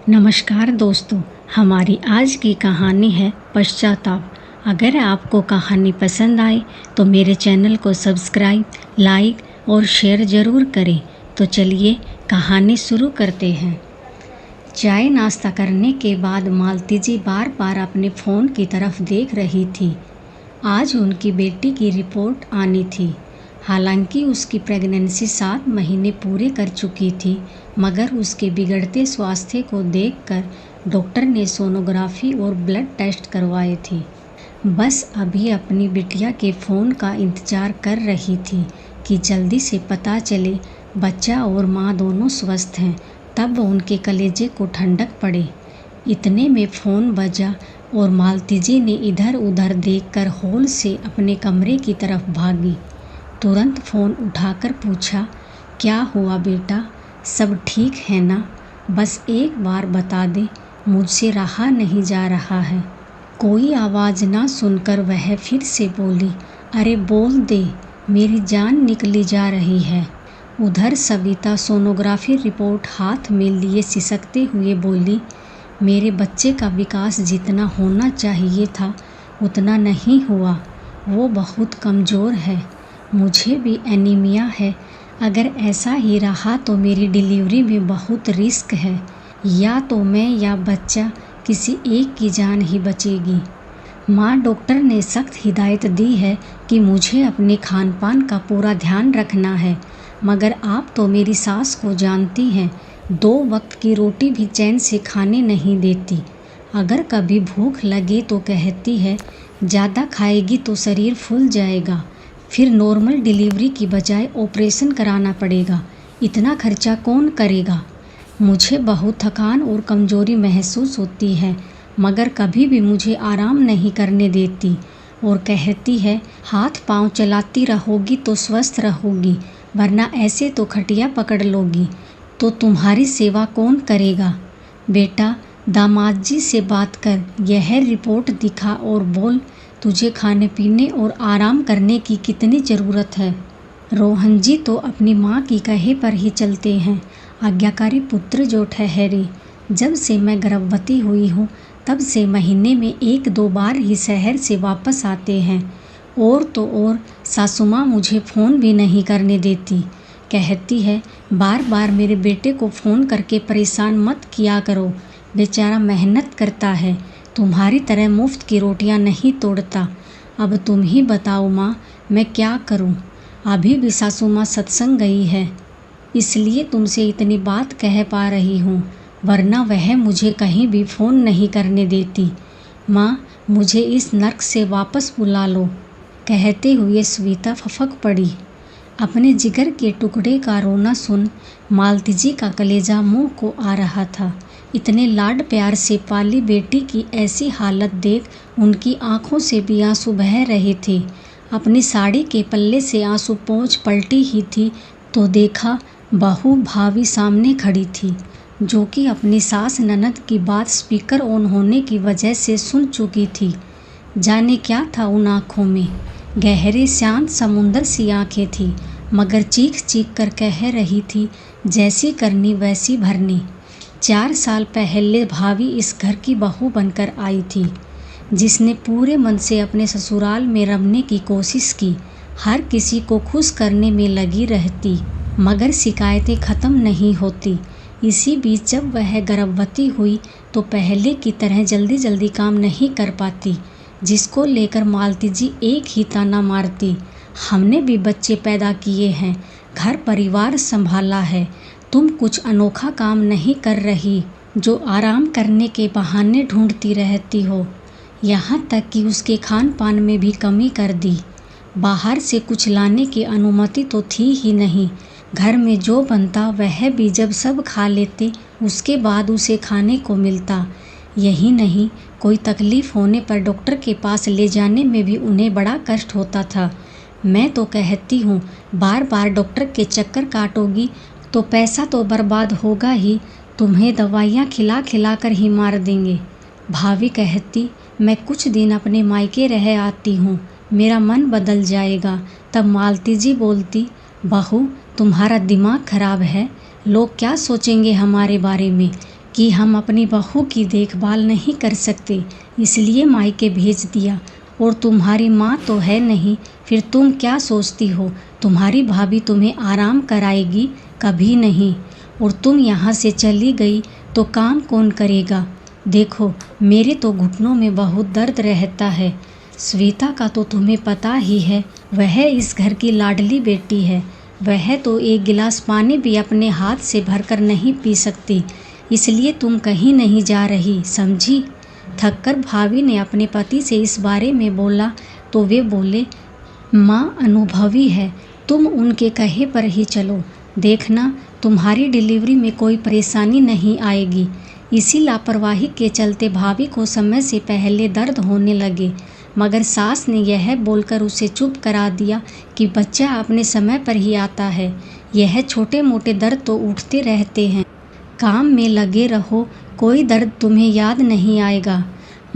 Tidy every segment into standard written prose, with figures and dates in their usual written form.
नमस्कार दोस्तों, हमारी आज की कहानी है पश्चाताप। अगर आपको कहानी पसंद आए तो मेरे चैनल को सब्सक्राइब, लाइक और शेयर ज़रूर करें। तो चलिए कहानी शुरू करते हैं। चाय नाश्ता करने के बाद मालती जी बार बार अपने फ़ोन की तरफ देख रही थी। आज उनकी बेटी की रिपोर्ट आनी थी। हालांकि उसकी प्रेगनेंसी 7 महीने पूरे कर चुकी थी, मगर उसके बिगड़ते स्वास्थ्य को देखकर डॉक्टर ने सोनोग्राफी और ब्लड टेस्ट करवाए थे। बस अभी अपनी बिटिया के फ़ोन का इंतज़ार कर रही थी कि जल्दी से पता चले बच्चा और माँ दोनों स्वस्थ हैं, तब उनके कलेजे को ठंडक पड़े। इतने में फ़ोन बजा और मालती जी ने इधर उधर देखकर हॉल से अपने कमरे की तरफ भागी। तुरंत फ़ोन उठाकर पूछा, क्या हुआ बेटा, सब ठीक है ना? बस एक बार बता दे, मुझसे रहा नहीं जा रहा है। कोई आवाज़ ना सुनकर वह फिर से बोली, अरे बोल दे, मेरी जान निकली जा रही है। उधर सविता सोनोग्राफी रिपोर्ट हाथ में लिए सिसकते हुए बोली, मेरे बच्चे का विकास जितना होना चाहिए था उतना नहीं हुआ, वो बहुत कमज़ोर है। मुझे भी एनीमिया है। अगर ऐसा ही रहा तो मेरी डिलीवरी में बहुत रिस्क है। या तो मैं या बच्चा, किसी एक की जान ही बचेगी। माँ, डॉक्टर ने सख्त हिदायत दी है कि मुझे अपने खान पान का पूरा ध्यान रखना है, मगर आप तो मेरी सास को जानती हैं, 2 वक्त की रोटी भी चैन से खाने नहीं देती। अगर कभी भूख लगे तो कहती है ज़्यादा खाएगी तो शरीर फूल जाएगा, फिर नॉर्मल डिलीवरी की बजाय ऑपरेशन कराना पड़ेगा। इतना खर्चा कौन करेगा? मुझे बहुत थकान और कमज़ोरी महसूस होती है, मगर कभी भी मुझे आराम नहीं करने देती और कहती है हाथ पांव चलाती रहोगी तो स्वस्थ रहोगी, वरना ऐसे तो खटिया पकड़ लोगी। तो तुम्हारी सेवा कौन करेगा? बेटा, दामाद जी से बात कर, यह रिपोर्ट दिखा और बोल तुझे खाने पीने और आराम करने की कितनी ज़रूरत है। रोहन जी तो अपनी माँ की कहे पर ही चलते हैं, आज्ञाकारी पुत्र जो ठहरे। जब से मैं गर्भवती हुई हूँ तब से महीने में 1-2 बार ही शहर से वापस आते हैं। और तो और सासू माँ मुझे फ़ोन भी नहीं करने देती, कहती है बार बार मेरे बेटे को फ़ोन करके परेशान मत किया करो, बेचारा मेहनत करता है, तुम्हारी तरह मुफ्त की रोटियां नहीं तोड़ता। अब तुम ही बताओ माँ, मैं क्या करूँ? अभी भी सासू माँ सत्संग गई है, इसलिए तुमसे इतनी बात कह पा रही हूँ, वरना वह मुझे कहीं भी फ़ोन नहीं करने देती। माँ, मुझे इस नर्क से वापस बुला लो। कहते हुए स्विता फफक पड़ी। अपने जिगर के टुकड़े का रोना सुन मालती जी का कलेजा मुंह को आ रहा था। इतने लाड प्यार से पाली बेटी की ऐसी हालत देख उनकी आंखों से भी आंसू बह रहे थे। अपनी साड़ी के पल्ले से आंसू पोंछ पलटी ही थी तो देखा बहू भाभी सामने खड़ी थी, जो कि अपनी सास ननद की बात स्पीकर ऑन होने की वजह से सुन चुकी थी। जाने क्या था उन आँखों में, गहरे शांत समुंदर सी आँखें थी, मगर चीख चीख कर कह रही थी जैसी करनी वैसी भरनी। 4 साल पहले भाभी इस घर की बहू बनकर आई थी, जिसने पूरे मन से अपने ससुराल में रमने की कोशिश की, हर किसी को खुश करने में लगी रहती, मगर शिकायतें ख़त्म नहीं होती। इसी बीच जब वह गर्भवती हुई तो पहले की तरह जल्दी जल्दी काम नहीं कर पाती, जिसको लेकर मालती जी एक ही ताना मारती, हमने भी बच्चे पैदा किए हैं, घर परिवार संभाला है, तुम कुछ अनोखा काम नहीं कर रही जो आराम करने के बहाने ढूंढती रहती हो। यहाँ तक कि उसके खान पान में भी कमी कर दी। बाहर से कुछ लाने की अनुमति तो थी ही नहीं, घर में जो बनता वह भी जब सब खा लेते उसके बाद उसे खाने को मिलता। यही नहीं, कोई तकलीफ़ होने पर डॉक्टर के पास ले जाने में भी उन्हें बड़ा कष्ट होता था। मैं तो कहती हूँ बार बार डॉक्टर के चक्कर काटोगी तो पैसा तो बर्बाद होगा ही, तुम्हें दवाइयाँ खिला खिला कर ही मार देंगे। भाभी कहती मैं कुछ दिन अपने मायके रह आती हूँ, मेरा मन बदल जाएगा। तब मालती जी बोलती, बहू तुम्हारा दिमाग खराब है, लोग क्या सोचेंगे हमारे बारे में, कि हम अपनी बहू की देखभाल नहीं कर सकते, इसलिए मायके भेज दिया। और तुम्हारी माँ तो है नहीं, फिर तुम क्या सोचती हो तुम्हारी भाभी तुम्हें आराम कराएगी? कभी नहीं। और तुम यहाँ से चली गई तो काम कौन करेगा? देखो, मेरे तो घुटनों में बहुत दर्द रहता है। श्वेता का तो तुम्हें पता ही है, वह इस घर की लाडली बेटी है। वह तो एक गिलास पानी भी अपने हाथ से भरकर नहीं पी सकती, इसलिए तुम कहीं नहीं जा रही, समझी? थककर भाभी ने अपने पति से इस बारे में बोला तो वे बोले, माँ अनुभवी है, तुम उनके कहे पर ही चलो। देखना, तुम्हारी डिलीवरी में कोई परेशानी नहीं आएगी। इसी लापरवाही के चलते भाभी को समय से पहले दर्द होने लगे, मगर सास ने यह बोलकर उसे चुप करा दिया कि बच्चा अपने समय पर ही आता है। यह छोटे मोटे दर्द तो उठते रहते हैं, काम में लगे रहो, कोई दर्द तुम्हें याद नहीं आएगा।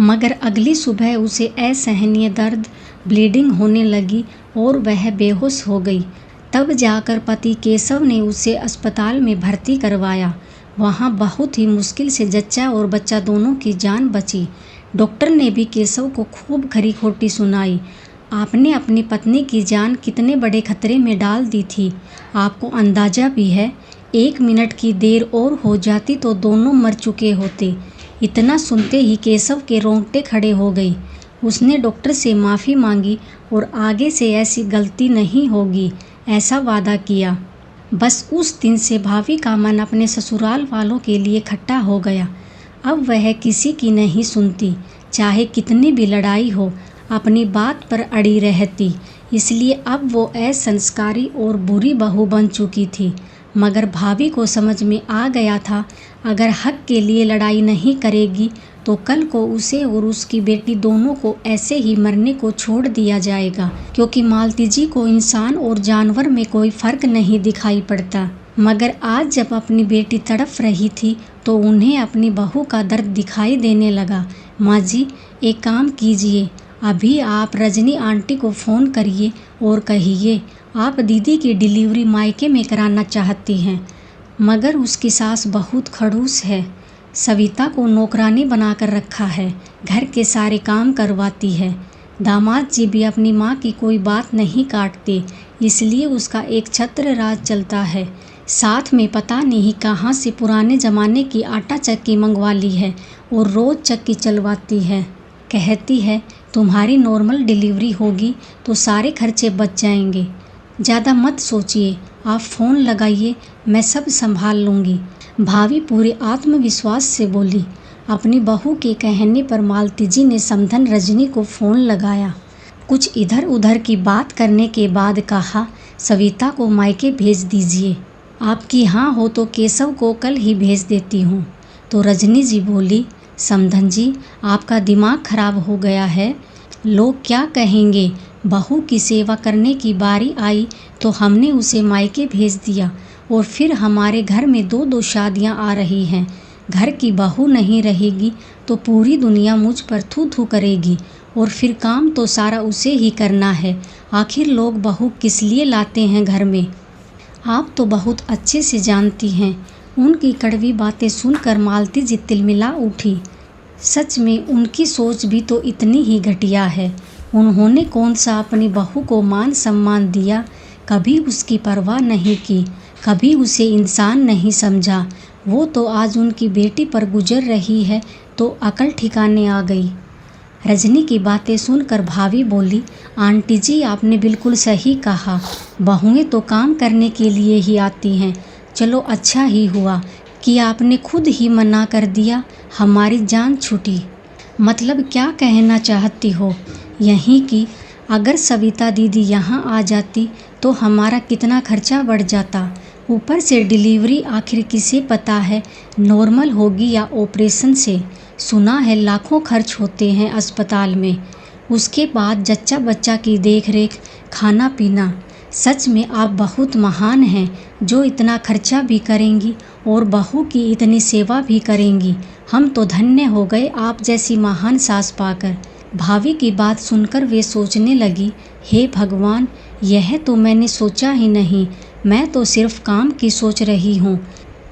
मगर अगली सुबह उसे असहनीय दर्द, ब्लीडिंग होने लगी और वह बेहोश हो गई। तब जाकर पति केशव ने उसे अस्पताल में भर्ती करवाया। वहाँ बहुत ही मुश्किल से जच्चा और बच्चा दोनों की जान बची। डॉक्टर ने भी केशव को खूब खरी खोटी सुनाई। आपने अपनी पत्नी की जान कितने बड़े खतरे में डाल दी थी, आपको अंदाज़ा भी है? 1 मिनट की देर और हो जाती तो दोनों मर चुके होते। इतना सुनते ही केशव के रोंगटे खड़े हो गई। उसने डॉक्टर से माफ़ी मांगी और आगे से ऐसी गलती नहीं होगी, ऐसा वादा किया। बस उस दिन से भाभी का मन अपने ससुराल वालों के लिए खट्टा हो गया। अब वह किसी की नहीं सुनती, चाहे कितनी भी लड़ाई हो, अपनी बात पर अड़ी रहती। इसलिए अब वो असंस्कारी और बुरी बहू बन चुकी थी। मगर भाभी को समझ में आ गया था, अगर हक के लिए लड़ाई नहीं करेगी तो कल को उसे और उसकी बेटी दोनों को ऐसे ही मरने को छोड़ दिया जाएगा, क्योंकि मालती जी को इंसान और जानवर में कोई फ़र्क नहीं दिखाई पड़ता। मगर आज जब अपनी बेटी तड़प रही थी तो उन्हें अपनी बहू का दर्द दिखाई देने लगा। माँ जी, एक काम कीजिए, अभी आप रजनी आंटी को फ़ोन करिए और कहिए आप दीदी की डिलीवरी मायके में कराना चाहती हैं। मगर उसकी सास बहुत खड़ूस है, सविता को नौकरानी बनाकर रखा है, घर के सारे काम करवाती है। दामाद जी भी अपनी माँ की कोई बात नहीं काटते, इसलिए उसका एक छत्र राज चलता है। साथ में पता नहीं कहाँ से पुराने ज़माने की आटा चक्की मंगवा ली है और रोज़ चक्की चलवाती है। कहती है तुम्हारी नॉर्मल डिलीवरी होगी तो सारे खर्चे बच जाएंगे। ज़्यादा मत सोचिए, आप फ़ोन लगाइए, मैं सब संभाल लूँगी। भाभी पूरे आत्मविश्वास से बोली। अपनी बहू के कहने पर मालती जी ने समधन रजनी को फ़ोन लगाया। कुछ इधर उधर की बात करने के बाद कहा, सविता को मायके भेज दीजिए। आपकी हाँ हो तो केशव को कल ही भेज देती हूँ। तो रजनी जी बोली, समधन जी, आपका दिमाग खराब हो गया है, लोग क्या कहेंगे? बहू की सेवा करने की बारी आई तो हमने उसे मायके भेज दिया और फिर हमारे घर में 2-2 शादियां आ रही हैं। घर की बहू नहीं रहेगी तो पूरी दुनिया मुझ पर थू थू करेगी और फिर काम तो सारा उसे ही करना है। आखिर लोग बहू किस लिए लाते हैं घर में? आप तो बहुत अच्छे से जानती हैं। उनकी कड़वी बातें सुनकर मालती जी तिलमिला उठी। सच में उनकी सोच भी तो इतनी ही घटिया है। उन्होंने कौन सा अपनी बहू को मान सम्मान दिया, कभी उसकी परवाह नहीं की, कभी उसे इंसान नहीं समझा। वो तो आज उनकी बेटी पर गुजर रही है तो अकल ठिकाने आ गई। रजनी की बातें सुनकर भाभी बोली, आंटी जी आपने बिल्कुल सही कहा, बहुएं तो काम करने के लिए ही आती हैं। चलो अच्छा ही हुआ कि आपने खुद ही मना कर दिया, हमारी जान छूटी। मतलब क्या कहना चाहती हो? यहीं कि अगर सविता दीदी यहाँ आ जाती तो हमारा कितना खर्चा बढ़ जाता। ऊपर से डिलीवरी आखिर किसे पता है नॉर्मल होगी या ऑपरेशन से। सुना है लाखों खर्च होते हैं अस्पताल में। उसके बाद जच्चा बच्चा की देखरेख, खाना पीना। सच में आप बहुत महान हैं जो इतना खर्चा भी करेंगी और बहू की इतनी सेवा भी करेंगी। हम तो धन्य हो गए आप जैसी महान सास पाकर। भाभी की बात सुनकर वे सोचने लगी, हे भगवान, यह तो मैंने सोचा ही नहीं। मैं तो सिर्फ काम की सोच रही हूँ।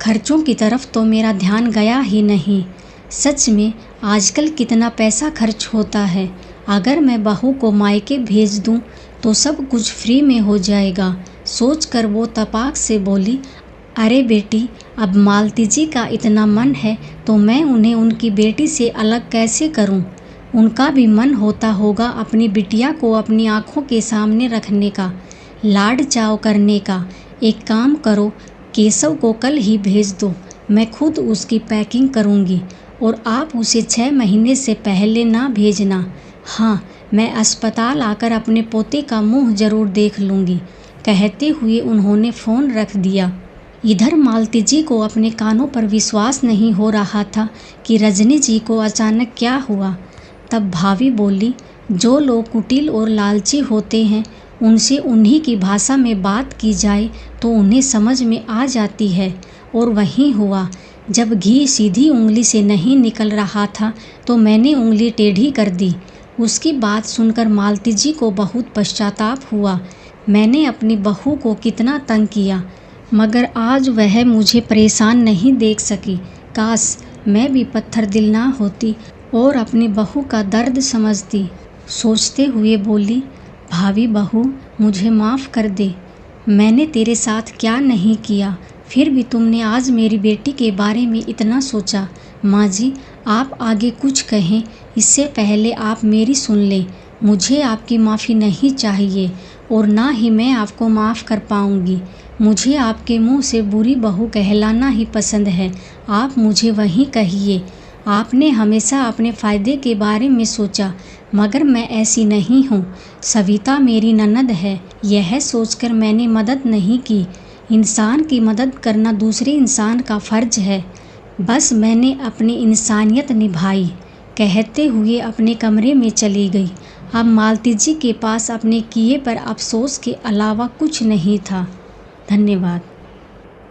खर्चों की तरफ तो मेरा ध्यान गया ही नहीं। सच में आजकल कितना पैसा खर्च होता है। अगर मैं बहू को मायके भेज दूं तो सब कुछ फ्री में हो जाएगा। सोचकर वो तपाक से बोली, अरे बेटी, अब मालती जी का इतना मन है तो मैं उन्हें उनकी बेटी से अलग कैसे करूं? उनका भी मन होता होगा अपनी बिटिया को अपनी आंखों के सामने रखने का, लाड चाव करने का। एक काम करो, केशव को कल ही भेज दो, मैं खुद उसकी पैकिंग करूंगी और आप उसे 6 महीने से पहले ना भेजना। हाँ, मैं अस्पताल आकर अपने पोते का मुंह जरूर देख लूँगी। कहते हुए उन्होंने फ़ोन रख दिया। इधर मालती जी को अपने कानों पर विश्वास नहीं हो रहा था कि रजनी जी को अचानक क्या हुआ। तब भाभी बोली, जो लोग कुटिल और लालची होते हैं उनसे उन्हीं की भाषा में बात की जाए तो उन्हें समझ में आ जाती है। और वहीं हुआ। जब घी सीधी उंगली से नहीं निकल रहा था तो मैंने उंगली टेढ़ी कर दी। उसकी बात सुनकर मालती जी को बहुत पश्चाताप हुआ। मैंने अपनी बहू को कितना तंग किया, मगर आज वह मुझे परेशान नहीं देख सकी। काश मैं भी पत्थर दिल ना होती और अपनी बहू का दर्द समझती। सोचते हुए बोली, भाभी बहू, मुझे माफ़ कर दे। मैंने तेरे साथ क्या नहीं किया, फिर भी तुमने आज मेरी बेटी के बारे में इतना सोचा। माँ जी, आप आगे कुछ कहें इससे पहले आप मेरी सुन लें। मुझे आपकी माफ़ी नहीं चाहिए और ना ही मैं आपको माफ़ कर पाऊँगी। मुझे आपके मुंह से बुरी बहू कहलाना ही पसंद है। आप मुझे वही कहिए। आपने हमेशा अपने फ़ायदे के बारे में सोचा, मगर मैं ऐसी नहीं हूँ। सविता मेरी ननद है, यह सोचकर मैंने मदद नहीं की। इंसान की मदद करना दूसरे इंसान का फ़र्ज है। बस मैंने अपनी इंसानियत निभाई। कहते हुए अपने कमरे में चली गई। अब मालती जी के पास अपने किए पर अफसोस के अलावा कुछ नहीं था। धन्यवाद।